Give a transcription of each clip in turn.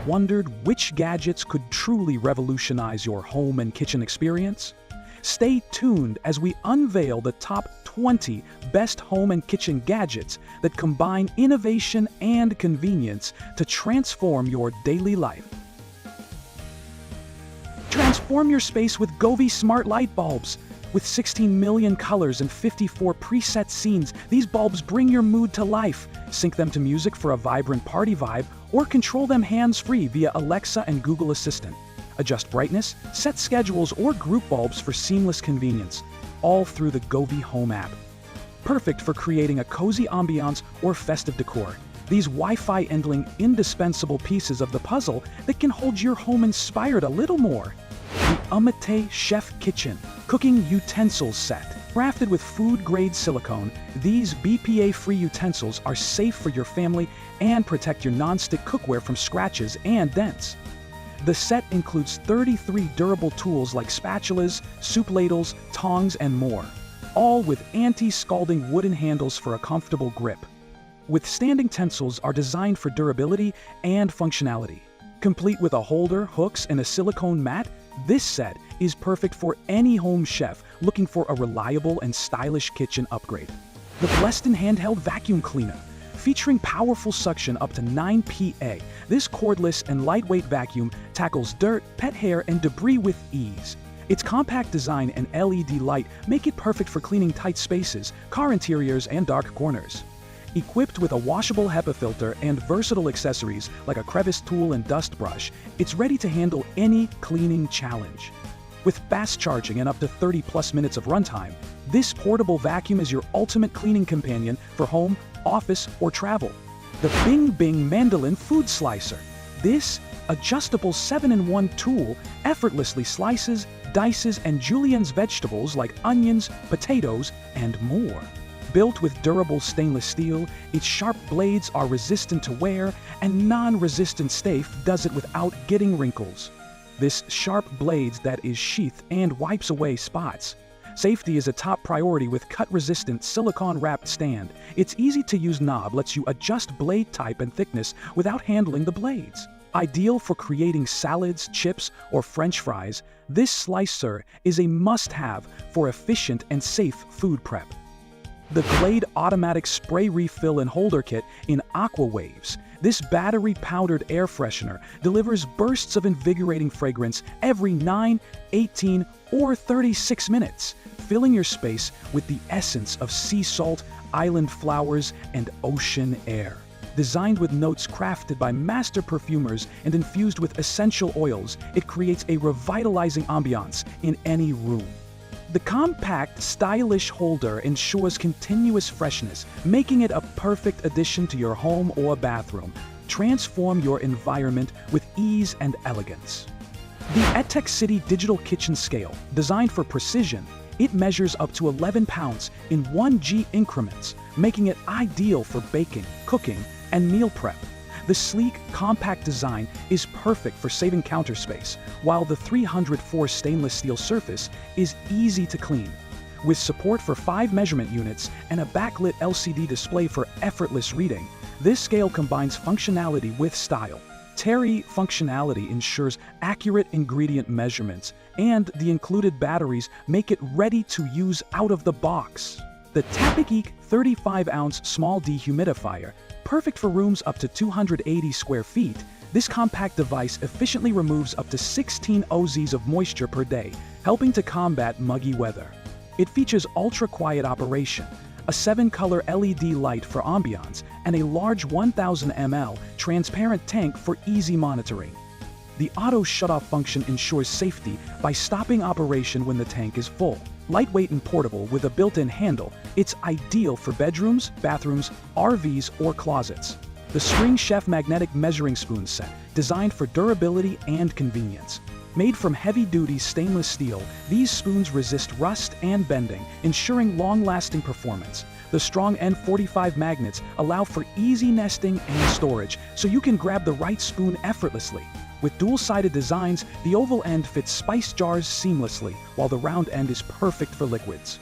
Wondered which gadgets could truly revolutionize your home and kitchen experience? Stay tuned as we unveil the top 20 best home and kitchen gadgets that combine innovation and convenience to transform your daily life. Transform your space with Govee smart light bulbs. With 16 million colors and 54 preset scenes, these bulbs bring your mood to life. Sync them to music for a vibrant party vibe, or control them hands-free via Alexa and Google Assistant. Adjust brightness, set schedules, or group bulbs for seamless convenience, all through the Govee Home app. Perfect for creating a cozy ambiance or festive decor. These Wi-Fi enabling indispensable pieces of the puzzle that can hold your home inspired a little more. The Umate Chef Kitchen Cooking Utensils Set. Crafted with food-grade silicone, these BPA-free utensils are safe for your family and protect your non-stick cookware from scratches and dents. The set includes 33 durable tools like spatulas, soup ladles, tongs, and more, all with anti-scalding wooden handles for a comfortable grip. Withstanding utensils are designed for durability and functionality. Complete with a holder, hooks, and a silicone mat, this set is perfect for any home chef looking for a reliable and stylish kitchen upgrade. The Bleston Handheld Vacuum Cleaner. Featuring powerful suction up to 9 PA, this cordless and lightweight vacuum tackles dirt, pet hair, and debris with ease. Its compact design and LED light make it perfect for cleaning tight spaces, car interiors, and dark corners. Equipped with a washable HEPA filter and versatile accessories like a crevice tool and dust brush, it's ready to handle any cleaning challenge. With fast charging and up to 30+ minutes of runtime, this portable vacuum is your ultimate cleaning companion for home, office, or travel. The Bing Bing Mandolin Food Slicer. This adjustable 7-in-1 tool effortlessly slices, dices, and juliennes vegetables like onions, potatoes, and more. Built with durable stainless steel, its sharp blades are resistant to wear, and non-resistant safe does it without getting wrinkles. This sharp blades that is sheathed and wipes away spots. Safety is a top priority with cut-resistant silicone-wrapped stand. Its easy-to-use knob lets you adjust blade type and thickness without handling the blades. Ideal for creating salads, chips, or French fries, this slicer is a must-have for efficient and safe food prep. The Glade Automatic Spray Refill and Holder Kit in Aqua Waves. This battery-powdered air freshener delivers bursts of invigorating fragrance every 9, 18, or 36 minutes, filling your space with the essence of sea salt, island flowers, and ocean air. Designed with notes crafted by master perfumers and infused with essential oils, it creates a revitalizing ambiance in any room. The compact, stylish holder ensures continuous freshness, making it a perfect addition to your home or bathroom. Transform your environment with ease and elegance. The Etech City Digital Kitchen Scale. Designed for precision, it measures up to 11 pounds in 1G increments, making it ideal for baking, cooking, and meal prep. The sleek, compact design is perfect for saving counter space, while the 304 stainless steel surface is easy to clean. With support for 5 measurement units and a backlit LCD display for effortless reading, this scale combines functionality with style. Terry functionality ensures accurate ingredient measurements, and the included batteries make it ready to use out of the box. The Tapigeek 35-ounce small dehumidifier. Perfect for rooms up to 280 square feet, this compact device efficiently removes up to 16 oz of moisture per day, helping to combat muggy weather. It features ultra-quiet operation, a 7-color LED light for ambiance, and a large 1000 ml transparent tank for easy monitoring. The auto shutoff function ensures safety by stopping operation when the tank is full. Lightweight and portable with a built-in handle, it's ideal for bedrooms, bathrooms, RVs, or closets. The Spring Chef Magnetic Measuring Spoon Set, designed for durability and convenience. Made from heavy-duty stainless steel, these spoons resist rust and bending, ensuring long-lasting performance. The strong N45 magnets allow for easy nesting and storage, so you can grab the right spoon effortlessly. With dual-sided designs, the oval end fits spice jars seamlessly, while the round end is perfect for liquids.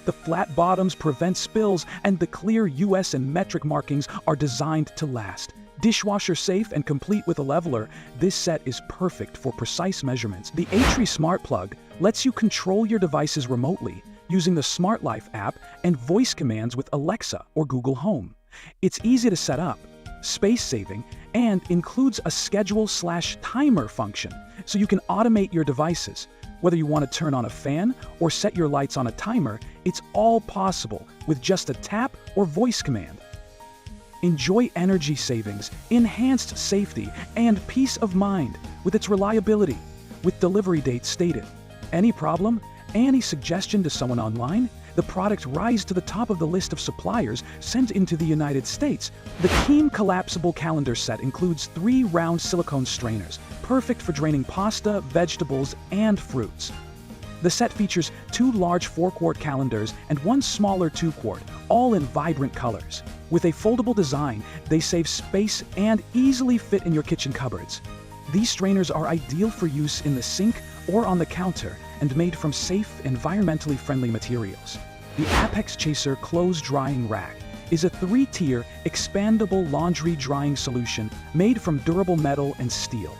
The flat bottoms prevent spills, and the clear US and metric markings are designed to last. Dishwasher safe and complete with a leveler, this set is perfect for precise measurements. The Atri Smart Plug lets you control your devices remotely using the Smart Life app and voice commands with Alexa or Google Home. It's easy to set up, space-saving, and includes a schedule/timer function, so you can automate your devices. Whether you want to turn on a fan or set your lights on a timer, it's all possible with just a tap or voice command. Enjoy energy savings, enhanced safety, and peace of mind with its reliability, with delivery dates stated. Any problem? Any suggestion to someone online? The product rise to the top of the list of suppliers sent into the United States. The Keem collapsible calendar set includes 3 round silicone strainers, perfect for draining pasta, vegetables, and fruits. The set features 2 large 4-quart calendars and 1 smaller 2-quart, all in vibrant colors. With a foldable design, they save space and easily fit in your kitchen cupboards. These strainers are ideal for use in the sink or on the counter and made from safe, environmentally friendly materials. The Apex Chaser Clothes Drying Rack is a 3-tier, expandable laundry drying solution made from durable metal and steel.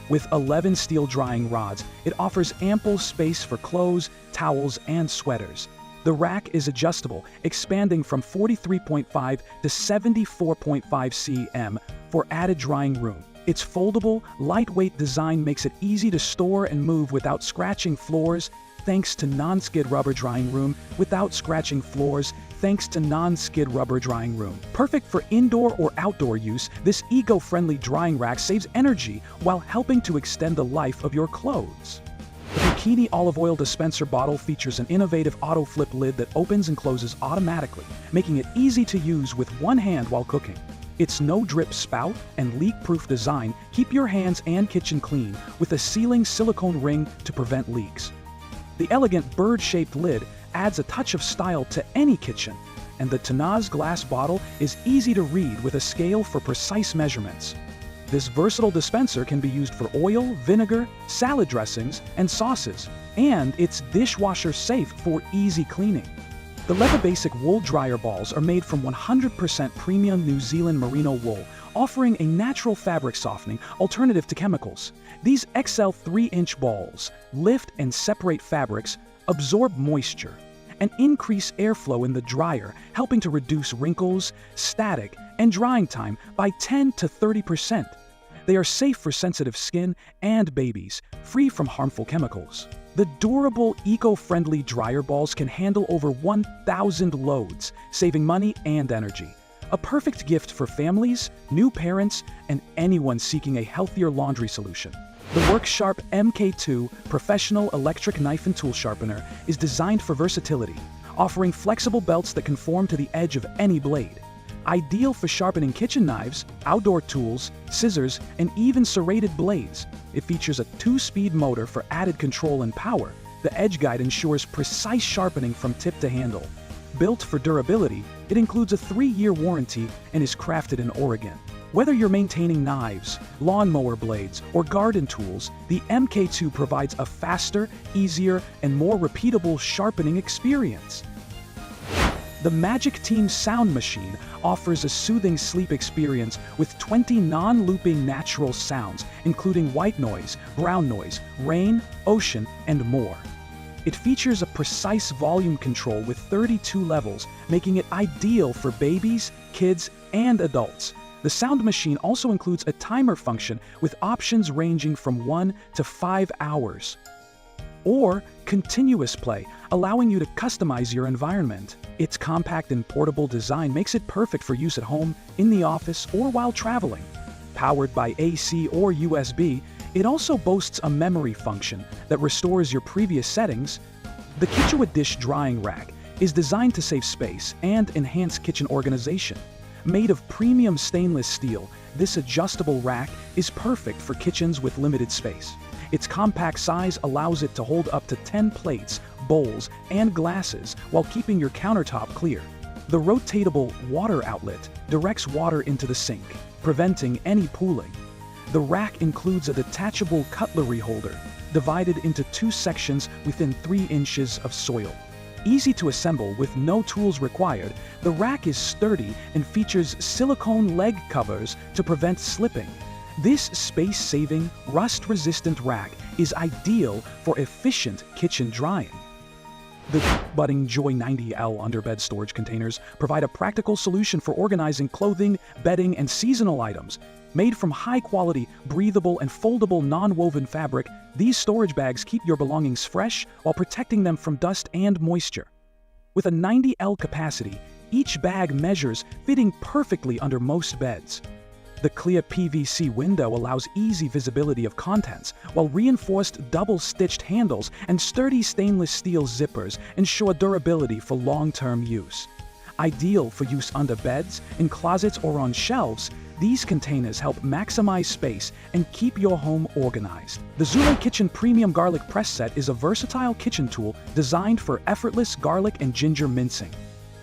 With 11 steel drying rods, it offers ample space for clothes, towels, and sweaters. The rack is adjustable, expanding from 43.5 to 74.5 cm for added drying room. Its foldable, lightweight design makes it easy to store and move without scratching floors, thanks to non-skid rubber drying room, without scratching floors, thanks to non-skid rubber drying room. Perfect for indoor or outdoor use, this eco-friendly drying rack saves energy while helping to extend the life of your clothes. The Bikini olive oil dispenser bottle features an innovative auto-flip lid that opens and closes automatically, making it easy to use with one hand while cooking. Its no-drip spout and leak-proof design keep your hands and kitchen clean with a sealing silicone ring to prevent leaks. The elegant bird-shaped lid adds a touch of style to any kitchen, and the Tanaz glass bottle is easy to read with a scale for precise measurements. This versatile dispenser can be used for oil, vinegar, salad dressings, and sauces, and it's dishwasher safe for easy cleaning. The Leather Basic wool dryer balls are made from 100% premium New Zealand merino wool, offering a natural fabric softening alternative to chemicals. These XL 3-inch balls lift and separate fabrics, absorb moisture, and increase airflow in the dryer, helping to reduce wrinkles, static, and drying time by 10 to 30%. They are safe for sensitive skin and babies, free from harmful chemicals. The durable, eco-friendly dryer balls can handle over 1,000 loads, saving money and energy. A perfect gift for families, new parents, and anyone seeking a healthier laundry solution. The WorkSharp MK2 Professional Electric Knife and Tool Sharpener is designed for versatility, offering flexible belts that conform to the edge of any blade. Ideal for sharpening kitchen knives, outdoor tools, scissors, and even serrated blades. It features a 2-speed motor for added control and power. The edge guide ensures precise sharpening from tip to handle. Built for durability, it includes a 3-year warranty and is crafted in Oregon. Whether you're maintaining knives, lawnmower blades, or garden tools, the MK2 provides a faster, easier, and more repeatable sharpening experience. The Magic Team Sound Machine offers a soothing sleep experience with 20 non-looping natural sounds, including white noise, brown noise, rain, ocean, and more. It features a precise volume control with 32 levels, making it ideal for babies, kids, and adults. The sound machine also includes a timer function with options ranging from 1 to 5 hours. Or continuous play, allowing you to customize your environment. Its compact and portable design makes it perfect for use at home, in the office, or while traveling. Powered by AC or USB, it also boasts a memory function that restores your previous settings. The Kitchewa Dish Drying Rack is designed to save space and enhance kitchen organization. Made of premium stainless steel, this adjustable rack is perfect for kitchens with limited space. Its compact size allows it to hold up to 10 plates, bowls, and glasses while keeping your countertop clear. The rotatable water outlet directs water into the sink, preventing any pooling. The rack includes a detachable cutlery holder, divided into 2 sections within 3 inches of soil. Easy to assemble with no tools required, the rack is sturdy and features silicone leg covers to prevent slipping. This space-saving, rust-resistant rack is ideal for efficient kitchen drying. The budding Joy 90L underbed storage containers provide a practical solution for organizing clothing, bedding, and seasonal items. Made from high-quality, breathable, and foldable non-woven fabric, these storage bags keep your belongings fresh while protecting them from dust and moisture. With a 90L capacity, each bag measures, fitting perfectly under most beds. The clear PVC window allows easy visibility of contents, while reinforced double-stitched handles and sturdy stainless steel zippers ensure durability for long-term use. Ideal for use under beds, in closets, or on shelves, these containers help maximize space and keep your home organized. The Zule Kitchen Premium Garlic Press Set is a versatile kitchen tool designed for effortless garlic and ginger mincing.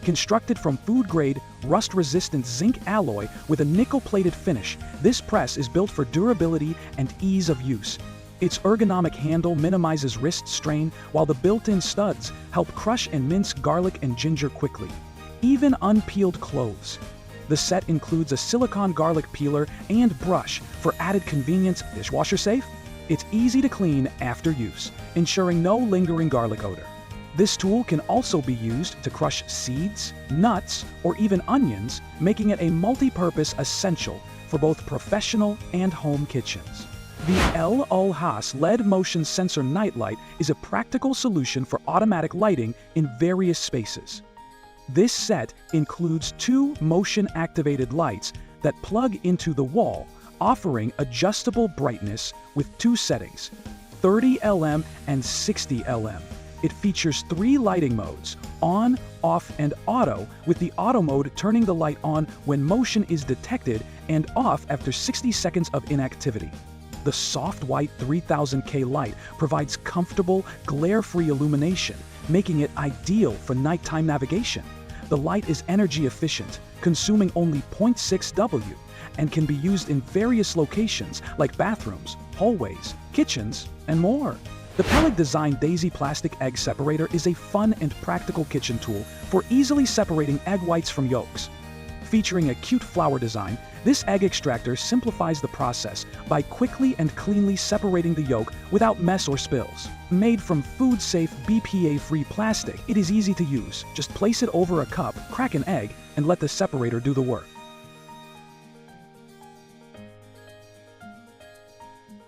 Constructed from food-grade, rust-resistant zinc alloy with a nickel-plated finish, this press is built for durability and ease of use. Its ergonomic handle minimizes wrist strain, while the built-in studs help crush and mince garlic and ginger quickly. Even unpeeled cloves. The set includes a silicone garlic peeler and brush for added convenience. Dishwasher safe? It's easy to clean after use, ensuring no lingering garlic odor. This tool can also be used to crush seeds, nuts, or even onions, making it a multi-purpose essential for both professional and home kitchens. The El Ulhas LED Motion Sensor Nightlight is a practical solution for automatic lighting in various spaces. This set includes two motion-activated lights that plug into the wall, offering adjustable brightness with two settings, 30 LM and 60 LM. It features 3 lighting modes, on, off, and auto, with the auto mode turning the light on when motion is detected and off after 60 seconds of inactivity. The soft white 3000K light provides comfortable, glare-free illumination, making it ideal for nighttime navigation. The light is energy efficient, consuming only 0.6 W, and can be used in various locations like bathrooms, hallways, kitchens, and more. The Peleg-designed Daisy Plastic Egg Separator is a fun and practical kitchen tool for easily separating egg whites from yolks. Featuring a cute flower design, this egg extractor simplifies the process by quickly and cleanly separating the yolk without mess or spills. Made from food-safe, BPA-free plastic, it is easy to use. Just place it over a cup, crack an egg, and let the separator do the work.